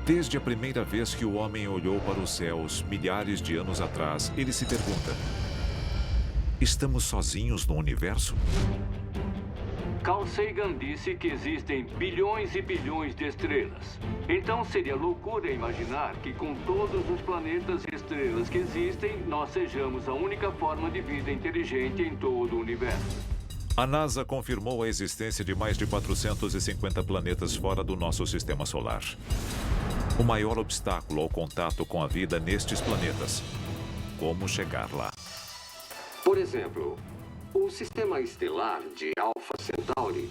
Desde a primeira vez que o homem olhou para os céus, milhares de anos atrás, ele se pergunta: estamos sozinhos no universo? Carl Sagan disse que existem bilhões e bilhões de estrelas. Então seria loucura imaginar que com todos os planetas e estrelas que existem, nós sejamos a única forma de vida inteligente em todo o universo. A NASA confirmou a existência de mais de 450 planetas fora do nosso sistema solar. O maior obstáculo ao contato com a vida nestes planetas. Como chegar lá? Por exemplo, o sistema estelar de Alpha Centauri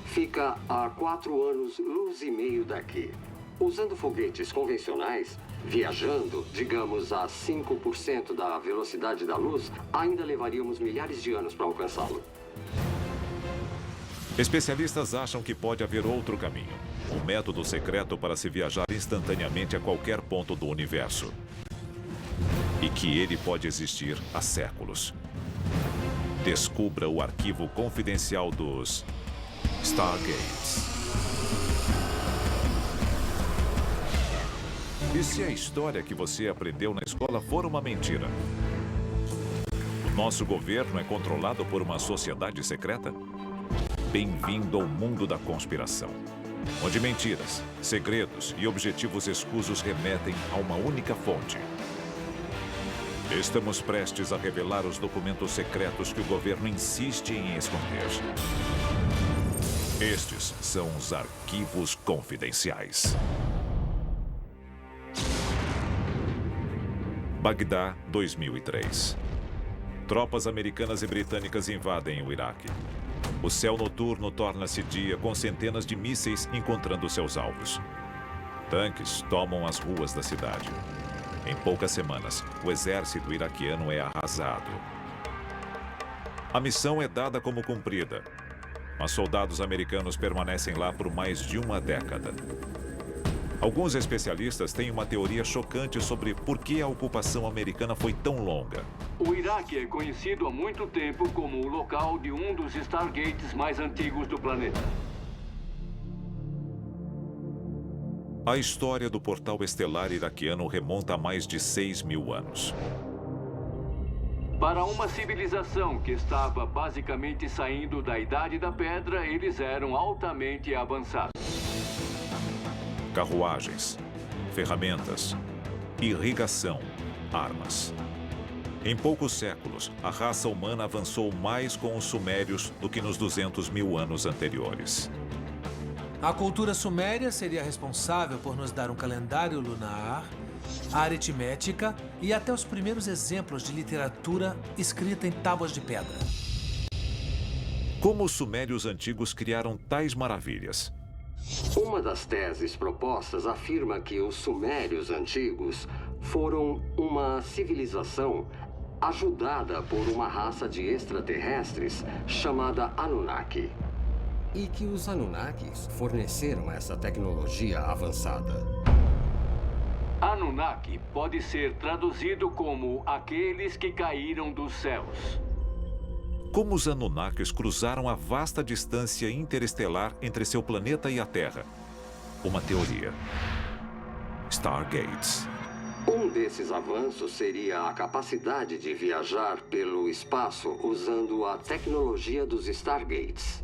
fica a 4 anos-luz e meio daqui. Usando foguetes convencionais, viajando, digamos, a 5% da velocidade da luz, ainda levaríamos milhares de anos para alcançá-lo. Especialistas acham que pode haver outro caminho. Um método secreto para se viajar instantaneamente a qualquer ponto do universo. E que ele pode existir há séculos. Descubra o arquivo confidencial dos Stargates. E se a história que você aprendeu na escola for uma mentira? O nosso governo é controlado por uma sociedade secreta? Bem-vindo ao mundo da conspiração, onde mentiras, segredos e objetivos escusos remetem a uma única fonte. Estamos prestes a revelar os documentos secretos que o governo insiste em esconder. Estes são os arquivos confidenciais. Bagdá, 2003. Tropas americanas e britânicas invadem o Iraque. O céu noturno torna-se dia com centenas de mísseis encontrando seus alvos. Tanques tomam as ruas da cidade. Em poucas semanas, o exército iraquiano é arrasado. A missão é dada como cumprida, mas soldados americanos permanecem lá por mais de uma década. Alguns especialistas têm uma teoria chocante sobre por que a ocupação americana foi tão longa. O Iraque é conhecido há muito tempo como o local de um dos Stargates mais antigos do planeta. A história do portal estelar iraquiano remonta a mais de 6.000 anos. Para uma civilização que estava basicamente saindo da Idade da Pedra, eles eram altamente avançados. Carruagens, ferramentas, irrigação, armas. Em poucos séculos, a raça humana avançou mais com os sumérios do que nos 200.000 anos anteriores. A cultura suméria seria responsável por nos dar um calendário lunar, a aritmética e até os primeiros exemplos de literatura escrita em tábuas de pedra. Como os sumérios antigos criaram tais maravilhas? Uma das teses propostas afirma que os sumérios antigos foram uma civilização ajudada por uma raça de extraterrestres chamada Anunnaki. E que os Anunnakis forneceram essa tecnologia avançada. Anunnaki pode ser traduzido como aqueles que caíram dos céus. Como os Anunnakis cruzaram a vasta distância interestelar entre seu planeta e a Terra? Uma teoria. Stargates. Um desses avanços seria a capacidade de viajar pelo espaço usando a tecnologia dos Stargates.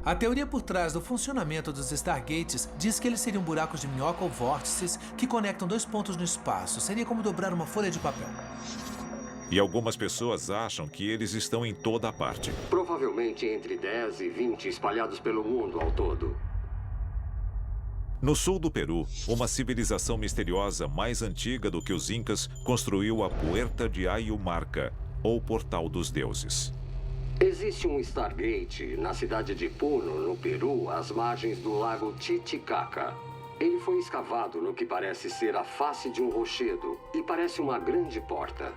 A teoria por trás do funcionamento dos Stargates diz que eles seriam buracos de minhoca ou vórtices que conectam dois pontos no espaço. Seria como dobrar uma folha de papel. E algumas pessoas acham que eles estão em toda a parte. Provavelmente entre 10 e 20 espalhados pelo mundo ao todo. No sul do Peru, uma civilização misteriosa mais antiga do que os Incas construiu a Puerta de Ayumarca, ou Portal dos Deuses. Existe um Stargate na cidade de Puno, no Peru, às margens do lago Titicaca. Ele foi escavado no que parece ser a face de um rochedo e parece uma grande porta.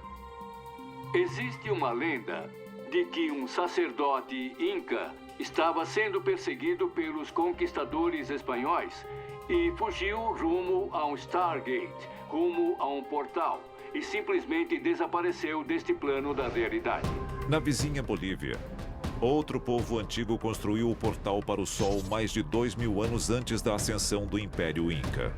Existe uma lenda de que um sacerdote inca estava sendo perseguido pelos conquistadores espanhóis e fugiu rumo a um Stargate, rumo a um portal, e simplesmente desapareceu deste plano da realidade. Na vizinha Bolívia, outro povo antigo construiu o portal para o Sol mais de 2.000 anos antes da ascensão do Império Inca.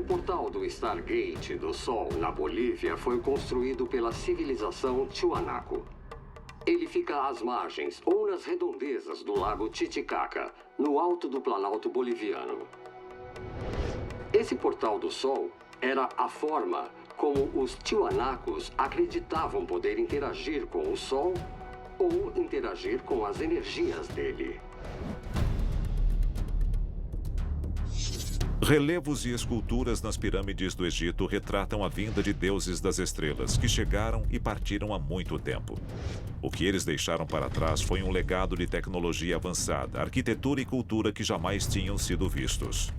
portal do Stargate do Sol, na Bolívia, foi construído pela civilização Tiwanaku. Ele fica às margens ou nas redondezas do lago Titicaca, no alto do Planalto Boliviano. Esse portal do Sol era a forma como os Tiwanacos acreditavam poder interagir com o Sol ou interagir com as energias dele. Relevos e esculturas nas pirâmides do Egito retratam a vinda de deuses das estrelas, que chegaram e partiram há muito tempo. O que eles deixaram para trás foi um legado de tecnologia avançada, arquitetura e cultura que jamais tinham sido vistos.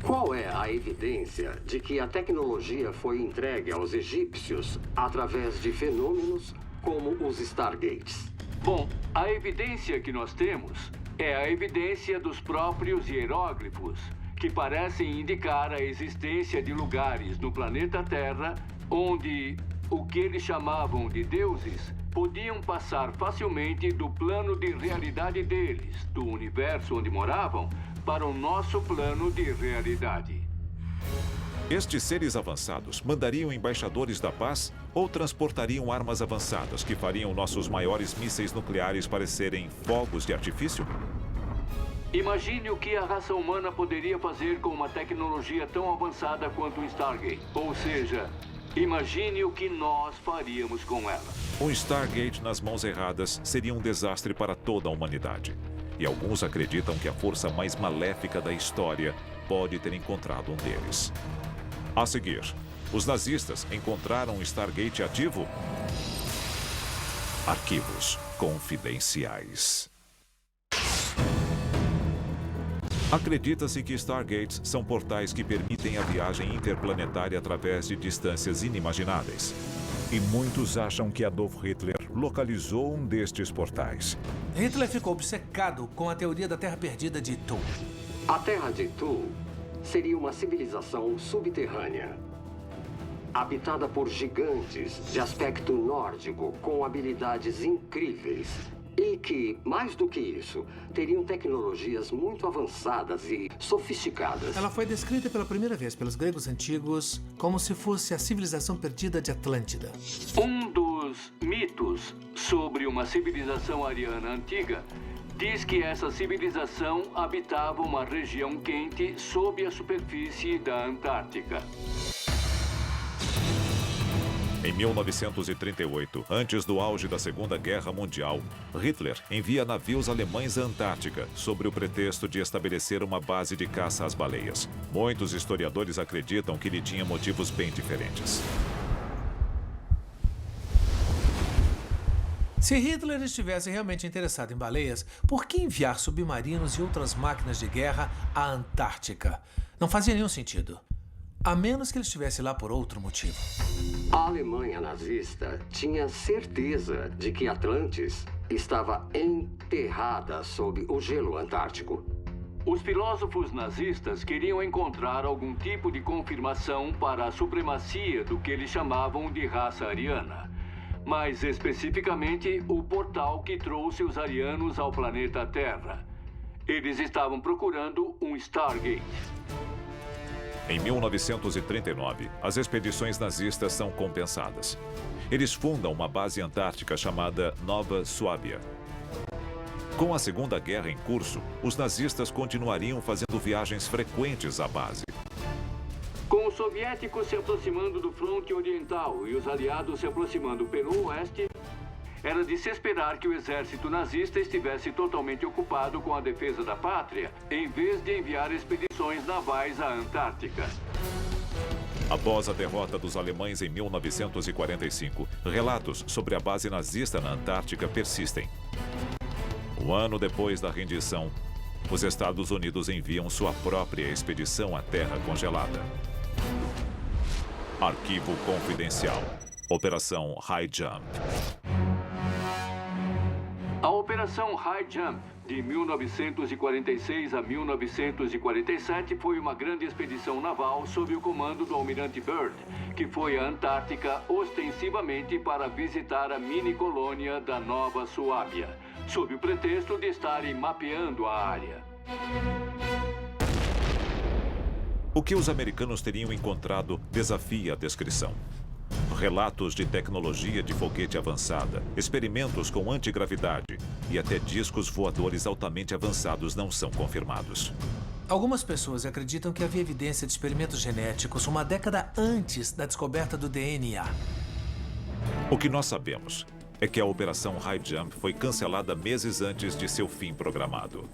Qual é a evidência de que a tecnologia foi entregue aos egípcios através de fenômenos como os Stargates? Bom, a evidência que nós temos é a evidência dos próprios hieróglifos, que parecem indicar a existência de lugares no planeta Terra onde o que eles chamavam de deuses podiam passar facilmente do plano de realidade deles, do universo onde moravam, para o nosso plano de realidade. Estes seres avançados mandariam embaixadores da paz ou transportariam armas avançadas que fariam nossos maiores mísseis nucleares parecerem fogos de artifício? Imagine o que a raça humana poderia fazer com uma tecnologia tão avançada quanto o Stargate. Ou seja, imagine o que nós faríamos com ela. Um Stargate nas mãos erradas seria um desastre para toda a humanidade. E alguns acreditam que a força mais maléfica da história pode ter encontrado um deles. A seguir, os nazistas encontraram um Stargate ativo? Arquivos confidenciais. Acredita-se que Stargates são portais que permitem a viagem interplanetária através de distâncias inimagináveis. E muitos acham que Adolf Hitler localizou um destes portais. Hitler ficou obcecado com a teoria da Terra Perdida de Thule. A Terra de Thule seria uma civilização subterrânea, habitada por gigantes de aspecto nórdico com habilidades incríveis e que, mais do que isso, teriam tecnologias muito avançadas e sofisticadas. Ela foi descrita pela primeira vez pelos gregos antigos como se fosse a civilização perdida de Atlântida. Um dos mitos sobre uma civilização ariana antiga diz que essa civilização habitava uma região quente sob a superfície da Antártica. Em 1938, antes do auge da Segunda Guerra Mundial, Hitler envia navios alemães à Antártica, sob o pretexto de estabelecer uma base de caça às baleias. Muitos historiadores acreditam que ele tinha motivos bem diferentes. Se Hitler estivesse realmente interessado em baleias, por que enviar submarinos e outras máquinas de guerra à Antártica? Não fazia nenhum sentido. A menos que ele estivesse lá por outro motivo. A Alemanha nazista tinha certeza de que Atlantis estava enterrada sob o gelo antártico. Os filósofos nazistas queriam encontrar algum tipo de confirmação para a supremacia do que eles chamavam de raça ariana. Mais especificamente, o portal que trouxe os arianos ao planeta Terra. Eles estavam procurando um Stargate. Em 1939, as expedições nazistas são compensadas. Eles fundam uma base antártica chamada Nova Suábia. Com a Segunda Guerra em curso, os nazistas continuariam fazendo viagens frequentes à base. Com os soviéticos se aproximando do fronte oriental e os aliados se aproximando pelo oeste, era de se esperar que o exército nazista estivesse totalmente ocupado com a defesa da pátria, em vez de enviar expedições navais à Antártica. Após a derrota dos alemães em 1945, relatos sobre a base nazista na Antártica persistem. Um ano depois da rendição, os Estados Unidos enviam sua própria expedição à Terra congelada. Arquivo confidencial. Operação High Jump. A Operação High Jump, de 1946 a 1947, foi uma grande expedição naval sob o comando do almirante Byrd, que foi à Antártica ostensivamente para visitar a mini-colônia da Nova Suábia, sob o pretexto de estarem mapeando a área. O que os americanos teriam encontrado desafia a descrição. Relatos de tecnologia de foguete avançada, experimentos com antigravidade e até discos voadores altamente avançados não são confirmados. Algumas pessoas acreditam que havia evidência de experimentos genéticos uma década antes da descoberta do DNA. O que nós sabemos é que a Operação High Jump foi cancelada meses antes de seu fim programado.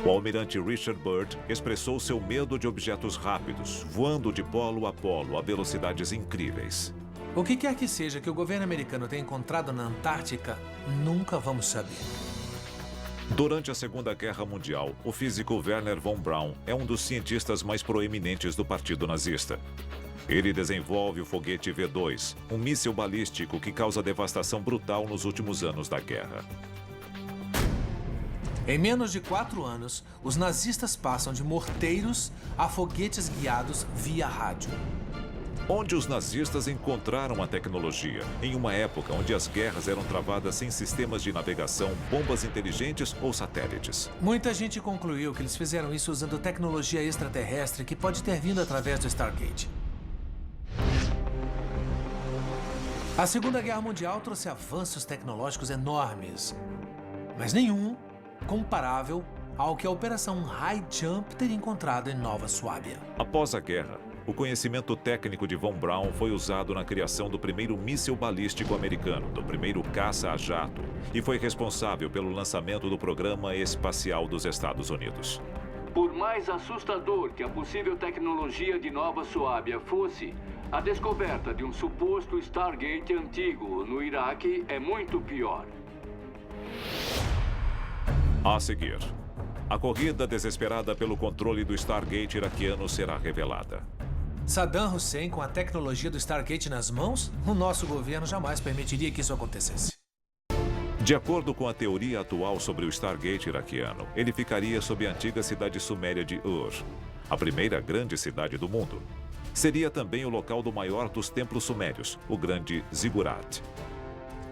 O almirante Richard Byrd expressou seu medo de objetos rápidos, voando de polo a polo a velocidades incríveis. O que quer que seja que o governo americano tenha encontrado na Antártica, nunca vamos saber. Durante a Segunda Guerra Mundial, o físico Wernher von Braun é um dos cientistas mais proeminentes do Partido Nazista. Ele desenvolve o foguete V-2, um míssil balístico que causa devastação brutal nos últimos anos da guerra. Em menos de 4 anos, os nazistas passam de morteiros a foguetes guiados via rádio. Onde os nazistas encontraram a tecnologia, em uma época onde as guerras eram travadas sem sistemas de navegação, bombas inteligentes ou satélites. Muita gente concluiu que eles fizeram isso usando tecnologia extraterrestre que pode ter vindo através do Stargate. A Segunda Guerra Mundial trouxe avanços tecnológicos enormes, mas nenhum comparável ao que a Operação High Jump teria encontrado em Nova Suábia. Após a guerra, o conhecimento técnico de von Braun foi usado na criação do primeiro míssil balístico americano, do primeiro caça a jato, e foi responsável pelo lançamento do Programa Espacial dos Estados Unidos. Por mais assustador que a possível tecnologia de Nova Suábia fosse, a descoberta de um suposto Stargate antigo no Iraque é muito pior. A seguir, a corrida desesperada pelo controle do Stargate iraquiano será revelada. Saddam Hussein, com a tecnologia do Stargate nas mãos, o nosso governo jamais permitiria que isso acontecesse. De acordo com a teoria atual sobre o Stargate iraquiano, ele ficaria sob a antiga cidade suméria de Ur, a primeira grande cidade do mundo. Seria também o local do maior dos templos sumérios, o grande Ziggurat.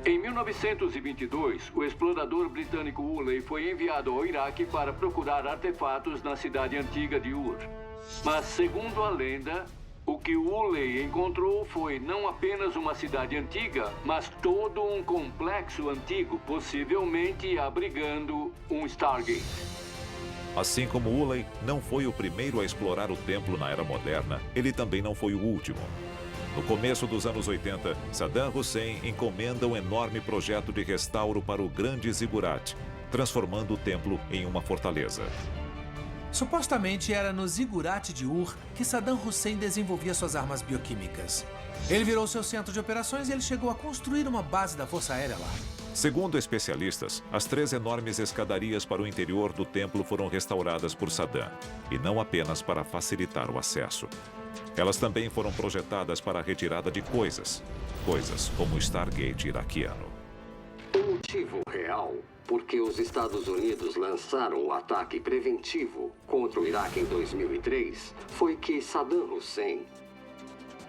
Em 1922, o explorador britânico Woolley foi enviado ao Iraque para procurar artefatos na cidade antiga de Ur. Mas, segundo a lenda, o que Woolley encontrou foi não apenas uma cidade antiga, mas todo um complexo antigo, possivelmente abrigando um Stargate. Assim como Woolley não foi o primeiro a explorar o templo na era moderna, ele também não foi o último. No começo dos anos 80, Saddam Hussein encomenda um enorme projeto de restauro para o grande Ziggurat, transformando o templo em uma fortaleza. Supostamente era no Ziggurat de Ur que Saddam Hussein desenvolvia suas armas bioquímicas. Ele virou seu centro de operações e ele chegou a construir uma base da Força Aérea lá. Segundo especialistas, as 3 enormes escadarias para o interior do templo foram restauradas por Saddam, e não apenas para facilitar o acesso. Elas também foram projetadas para a retirada de coisas como o Stargate iraquiano. O motivo real por que os Estados Unidos lançaram o ataque preventivo contra o Iraque em 2003 foi que Saddam Hussein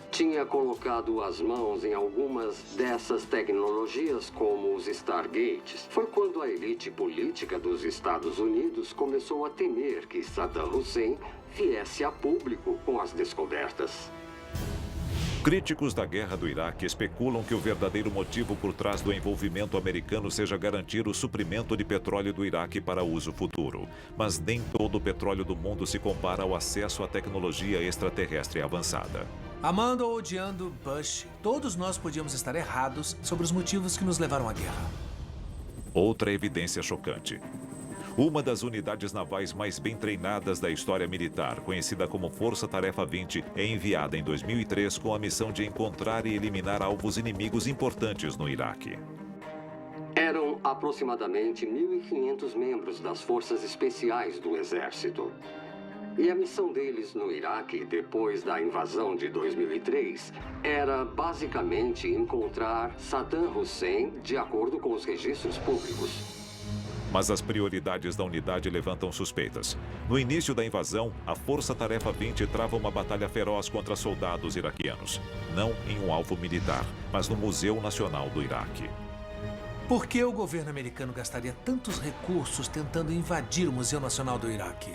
tinha colocado as mãos em algumas dessas tecnologias, como os Stargates. Foi quando a elite política dos Estados Unidos começou a temer que Saddam Hussein viesse a público com as descobertas. Críticos da guerra do Iraque especulam que o verdadeiro motivo por trás do envolvimento americano seja garantir o suprimento de petróleo do Iraque para uso futuro. Mas nem todo o petróleo do mundo se compara ao acesso à tecnologia extraterrestre avançada. Amando ou odiando Bush, todos nós podíamos estar errados sobre os motivos que nos levaram à guerra. Outra evidência chocante. Uma das unidades navais mais bem treinadas da história militar, conhecida como Força Tarefa 20, é enviada em 2003 com a missão de encontrar e eliminar alvos inimigos importantes no Iraque. Eram aproximadamente 1.500 membros das forças especiais do Exército. E a missão deles no Iraque, depois da invasão de 2003, era basicamente encontrar Saddam Hussein de acordo com os registros públicos. Mas as prioridades da unidade levantam suspeitas. No início da invasão, a Força Tarefa 20 trava uma batalha feroz contra soldados iraquianos. Não em um alvo militar, mas no Museu Nacional do Iraque. Por que o governo americano gastaria tantos recursos tentando invadir o Museu Nacional do Iraque?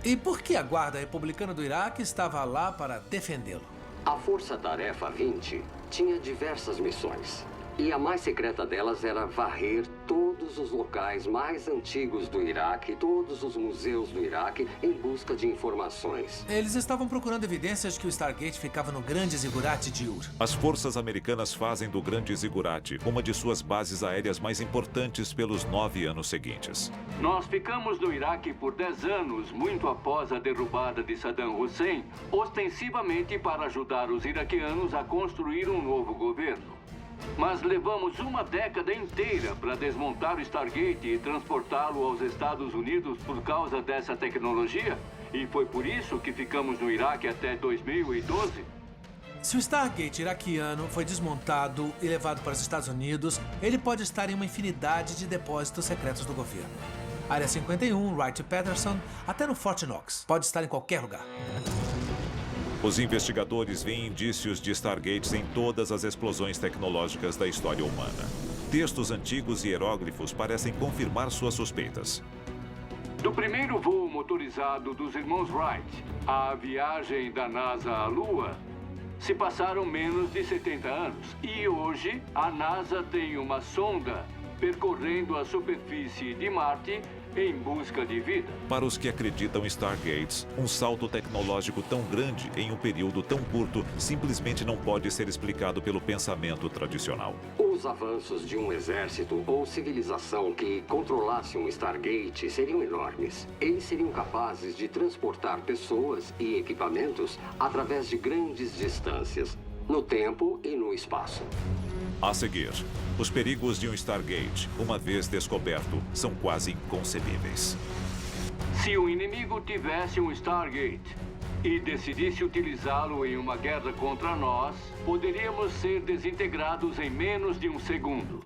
E por que a Guarda Republicana do Iraque estava lá para defendê-lo? A Força Tarefa 20 tinha diversas missões. E a mais secreta delas era varrer todos os locais mais antigos do Iraque, todos os museus do Iraque, em busca de informações. Eles estavam procurando evidências de que o Stargate ficava no Grande Ziggurat de Ur. As forças americanas fazem do Grande Ziggurat uma de suas bases aéreas mais importantes pelos 9 anos seguintes. Nós ficamos no Iraque por 10 anos, muito após a derrubada de Saddam Hussein, ostensivamente para ajudar os iraquianos a construir um novo governo. Mas levamos uma década inteira para desmontar o Stargate e transportá-lo aos Estados Unidos por causa dessa tecnologia. E foi por isso que ficamos no Iraque até 2012. Se o Stargate iraquiano foi desmontado e levado para os Estados Unidos, ele pode estar em uma infinidade de depósitos secretos do governo. Área 51, Wright-Patterson, até no Fort Knox. Pode estar em qualquer lugar. Os investigadores veem indícios de Stargates em todas as explosões tecnológicas da história humana. Textos antigos e hieróglifos parecem confirmar suas suspeitas. Do primeiro voo motorizado dos irmãos Wright à viagem da NASA à Lua, se passaram menos de 70 anos. E hoje, a NASA tem uma sonda percorrendo a superfície de Marte em busca de vida. Para os que acreditam em Stargates, um salto tecnológico tão grande em um período tão curto simplesmente não pode ser explicado pelo pensamento tradicional. Os avanços de um exército ou civilização que controlasse um Stargate seriam enormes. Eles seriam capazes de transportar pessoas e equipamentos através de grandes distâncias, no tempo e no espaço. A seguir, os perigos de um Stargate, uma vez descoberto, são quase inconcebíveis. Se o inimigo tivesse um Stargate e decidisse utilizá-lo em uma guerra contra nós, poderíamos ser desintegrados em menos de um segundo.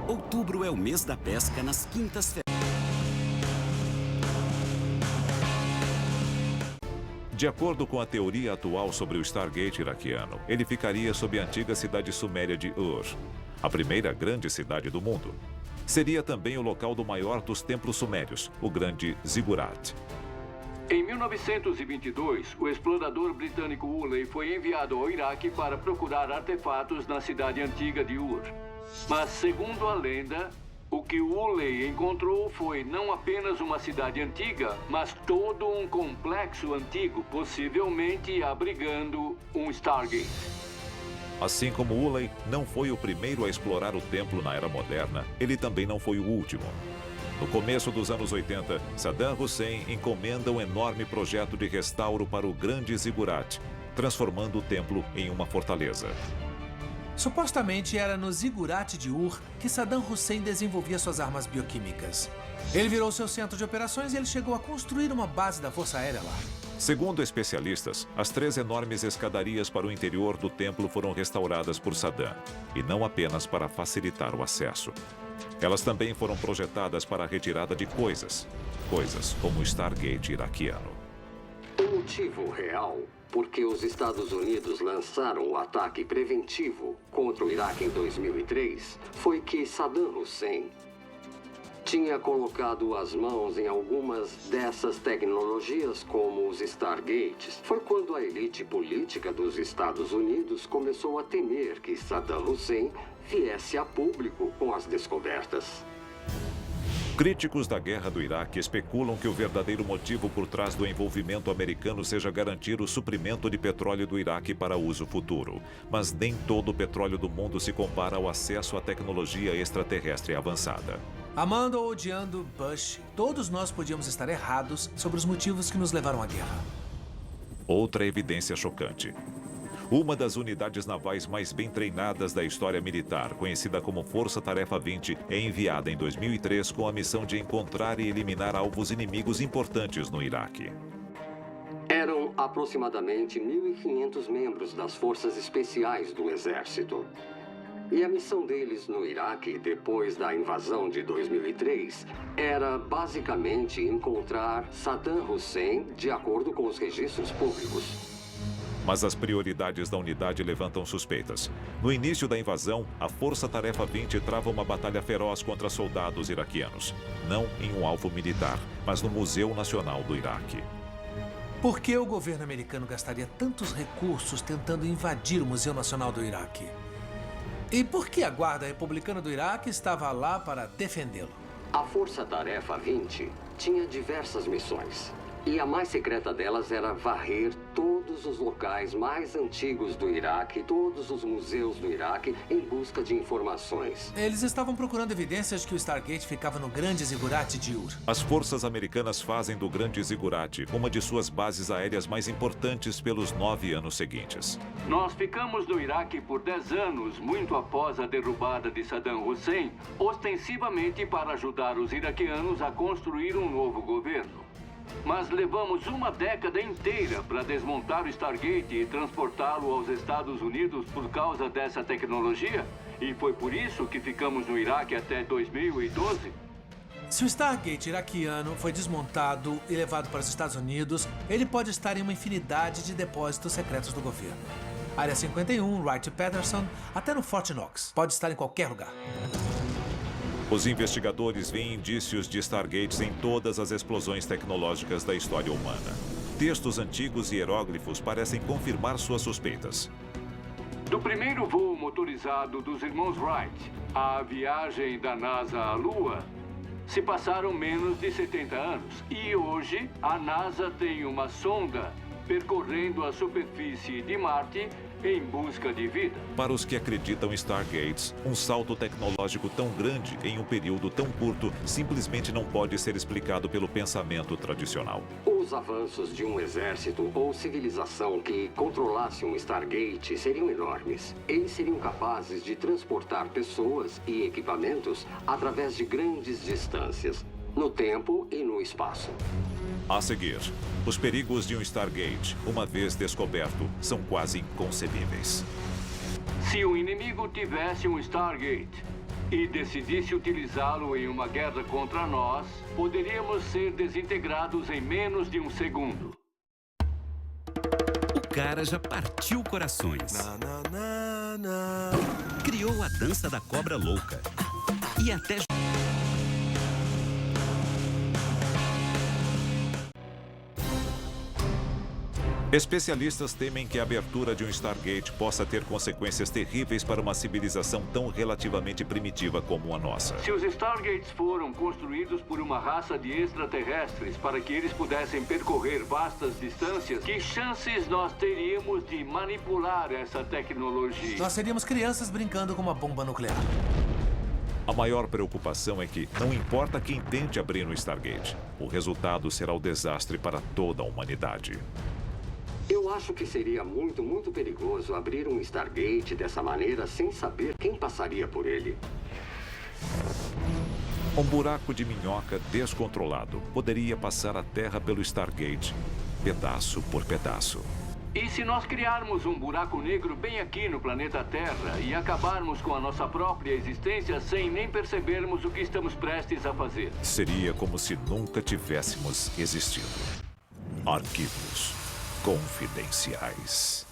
Outubro é o mês da pesca nas quintas-feiras. De acordo com a teoria atual sobre o Stargate iraquiano, ele ficaria sob a antiga cidade suméria de Ur, a primeira grande cidade do mundo. Seria também o local do maior dos templos sumérios, o Grande Ziggurat. Em 1922, o explorador britânico Woolley foi enviado ao Iraque para procurar artefatos na cidade antiga de Ur. Mas, segundo a lenda, o que Woolley encontrou foi não apenas uma cidade antiga, mas todo um complexo antigo, possivelmente abrigando um Stargate. Assim como Woolley não foi o primeiro a explorar o templo na era moderna, ele também não foi o último. No começo dos anos 80, Saddam Hussein encomenda um enorme projeto de restauro para o Grande Ziggurat, transformando o templo em uma fortaleza. Supostamente era no Ziggurat de Ur que Saddam Hussein desenvolvia suas armas bioquímicas. Ele virou seu centro de operações e ele chegou a construir uma base da Força Aérea lá. Segundo especialistas, as 3 enormes escadarias para o interior do templo foram restauradas por Saddam, e não apenas para facilitar o acesso. Elas também foram projetadas para a retirada de coisas como o Stargate iraquiano. O motivo real por que os Estados Unidos lançaram o ataque preventivo contra o Iraque em 2003 foi que Saddam Hussein tinha colocado as mãos em algumas dessas tecnologias, como os Stargates. Foi quando a elite política dos Estados Unidos começou a temer que Saddam Hussein viesse a público com as descobertas. Críticos da guerra do Iraque especulam que o verdadeiro motivo por trás do envolvimento americano seja garantir o suprimento de petróleo do Iraque para uso futuro. Mas nem todo o petróleo do mundo se compara ao acesso à tecnologia extraterrestre avançada. Amando ou odiando Bush, todos nós podíamos estar errados sobre os motivos que nos levaram à guerra. Outra evidência chocante. Uma das unidades navais mais bem treinadas da história militar, conhecida como Força Tarefa 20, é enviada em 2003 com a missão de encontrar e eliminar alvos inimigos importantes no Iraque. Eram aproximadamente 1.500 membros das forças especiais do Exército. E a missão deles no Iraque, depois da invasão de 2003, era basicamente encontrar Saddam Hussein de acordo com os registros públicos. Mas as prioridades da unidade levantam suspeitas. No início da invasão, a Força Tarefa 20 trava uma batalha feroz contra soldados iraquianos. Não em um alvo militar, mas no Museu Nacional do Iraque. Por que o governo americano gastaria tantos recursos tentando invadir o Museu Nacional do Iraque? E por que a Guarda Republicana do Iraque estava lá para defendê-lo? A Força Tarefa 20 tinha diversas missões. E a mais secreta delas era varrer todos os locais mais antigos do Iraque, todos os museus do Iraque, em busca de informações. Eles estavam procurando evidências de que o Stargate ficava no Grande Zigurate de Ur. As forças americanas fazem do Grande Zigurate uma de suas bases aéreas mais importantes pelos 9 anos seguintes. Nós ficamos no Iraque por 10 anos, muito após a derrubada de Saddam Hussein, ostensivamente para ajudar os iraquianos a construir um novo governo. Mas levamos uma década inteira para desmontar o Stargate e transportá-lo aos Estados Unidos por causa dessa tecnologia. E foi por isso que ficamos no Iraque até 2012. Se o Stargate iraquiano foi desmontado e levado para os Estados Unidos, ele pode estar em uma infinidade de depósitos secretos do governo. Área 51, Wright-Patterson, até no Fort Knox. Pode estar em qualquer lugar. Os investigadores veem indícios de Stargates em todas as explosões tecnológicas da história humana. Textos antigos e hieróglifos parecem confirmar suas suspeitas. Do primeiro voo motorizado dos irmãos Wright à viagem da NASA à Lua, se passaram menos de 70 anos. E hoje, a NASA tem uma sonda percorrendo a superfície de Marte em busca de vida. Para os que acreditam em Stargates, um salto tecnológico tão grande em um período tão curto simplesmente não pode ser explicado pelo pensamento tradicional. Os avanços de um exército ou civilização que controlasse um Stargate seriam enormes. Eles seriam capazes de transportar pessoas e equipamentos através de grandes distâncias, no tempo e no espaço. A seguir, os perigos de um Stargate, uma vez descoberto, são quase inconcebíveis. Se o inimigo tivesse um Stargate e decidisse utilizá-lo em uma guerra contra nós, poderíamos ser desintegrados em menos de um segundo. O cara já partiu corações. Criou a dança da cobra louca. E até... Especialistas temem que a abertura de um Stargate possa ter consequências terríveis para uma civilização tão relativamente primitiva como a nossa. Se os Stargates foram construídos por uma raça de extraterrestres para que eles pudessem percorrer vastas distâncias, que chances nós teríamos de manipular essa tecnologia? Nós seríamos crianças brincando com uma bomba nuclear. A maior preocupação é que não importa quem tente abrir um Stargate, o resultado será o desastre para toda a humanidade. Eu acho que seria muito perigoso abrir um Stargate dessa maneira sem saber quem passaria por ele. Um buraco de minhoca descontrolado poderia passar a Terra pelo Stargate, pedaço por pedaço. E se nós criarmos um buraco negro bem aqui no planeta Terra e acabarmos com a nossa própria existência sem nem percebermos o que estamos prestes a fazer? Seria como se nunca tivéssemos existido. Arquivos confidenciais.